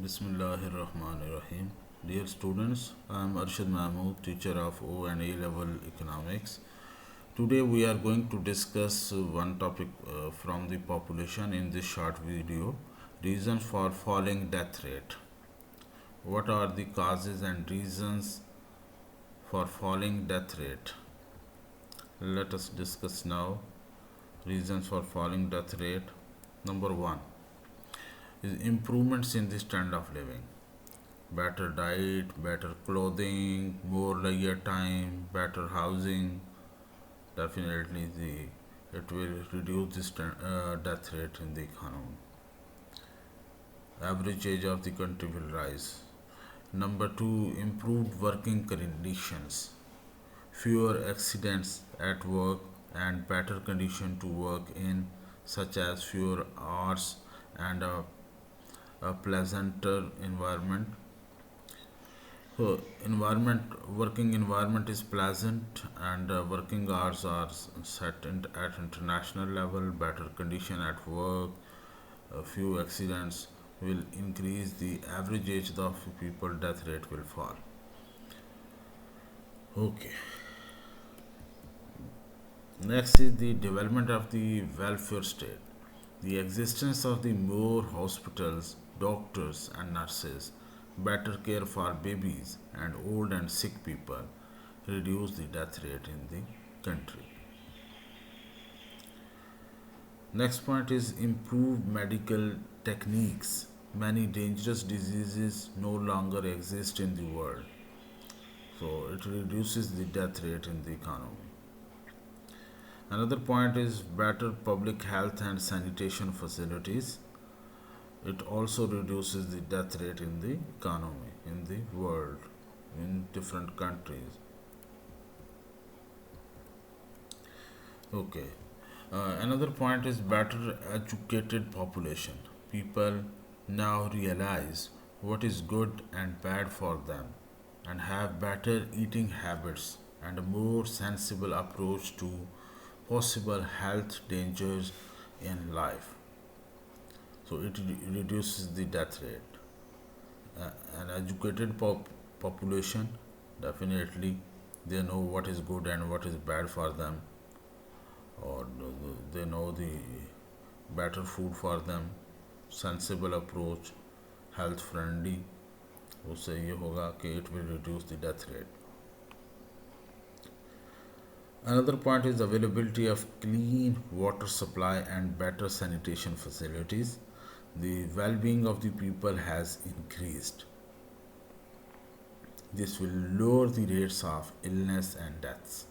Bismillahirrahmanirrahim. Dear students, I am Arshad Mehmood, teacher of O and A level economics. Today we are going to discuss one topic from the population in this short video. Reasons for falling death rate. What are the causes and reasons for falling death rate? Let us discuss now. Reasons for falling death rate. Number 1 is improvements in the standard of living. Better diet, better clothing, more leisure time, better housing. Definitely it will reduce the death rate in the economy. Average age of the country will rise. Number 2, improved working conditions. Fewer accidents at work and better condition to work in, such as fewer hours and a pleasanter environment. So working environment is pleasant, and working hours are set at international level. Better condition at work, a few accidents will increase the average age of people. Death rate will fall. Okay. Next is the development of the welfare state. The existence of the more hospitals, doctors and nurses, better care for babies and old and sick people reduce the death rate in the country. Next point is improved medical techniques. Many dangerous diseases no longer exist in the world. So it reduces the death rate in the economy. Another point is better public health and sanitation facilities. It also reduces the death rate in the economy, in the world, in different countries. Okay. Another point is better educated population. People now realize what is good and bad for them and have better eating habits and a more sensible approach to possible health dangers in life. So it reduces the death rate. An educated population, definitely they know what is good and what is bad for them, or they know the better food for them, sensible approach, health friendly. उससे ये होगा कि it will reduce the death rate. Another point is availability of clean water supply and better sanitation facilities. The well-being of the people has increased. This will lower the rates of illness and deaths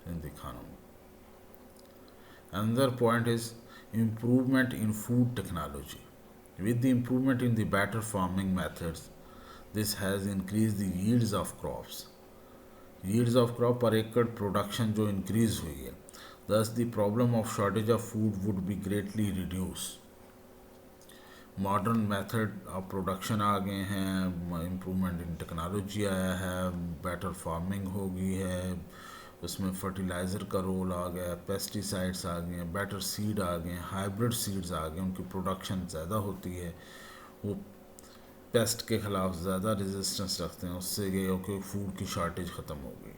in the economy. Another point is improvement in food technology. With the improvement in the better farming methods, this has increased the yields of crops. Yields of crop per acre production जो increase हुई है, thus the problem of shortage of food would be greatly reduced. Modern method of production आ गए हैं, improvement in technology आया है, better farming हो गई है, उसमें फर्टिलाइज़र का रोल आ गया, पेस्टिसाइड्स आ गए हैं, बेटर सीड आ गए हैं, हाइब्रिड सीड्स आ गए, उनकी प्रोडक्शन ज़्यादा होती है, वो पेस्ट के ख़िलाफ़ ज़्यादा रेजिस्टेंस रखते हैं, उससे ये हो कि फूड की शॉर्टेज ख़त्म हो गई.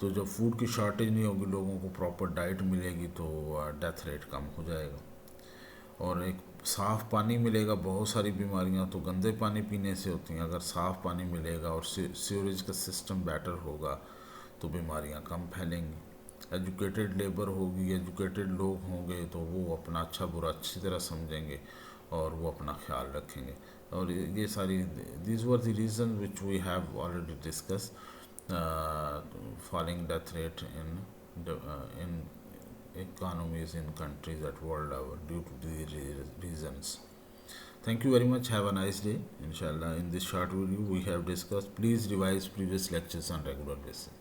तो जब फूड की शॉर्टेज नहीं होगी, लोगों को प्रॉपर डाइट मिलेगी, तो डेथ रेट कम हो जाएगा. और एक साफ़ पानी मिलेगा. बहुत सारी बीमारियां तो गंदे पानी पीने से होती हैं. अगर साफ़ पानी मिलेगा और सीवरेज का सिस्टम बेटर होगा तो बीमारियां कम फैलेंगी. एजुकेटेड लेबर होगी, एजुकेटेड लोग होंगे, तो वो अपना अच्छा बुरा अच्छी तरह समझेंगे और वो अपना ख्याल रखेंगे. और ये सारी these were the reason which we have already discuss falling death rate in economies in countries at world level due to these reasons. Thank you very much. Have a nice day. Inshallah, in this short video we have discussed. Please revise previous lectures on regular basis.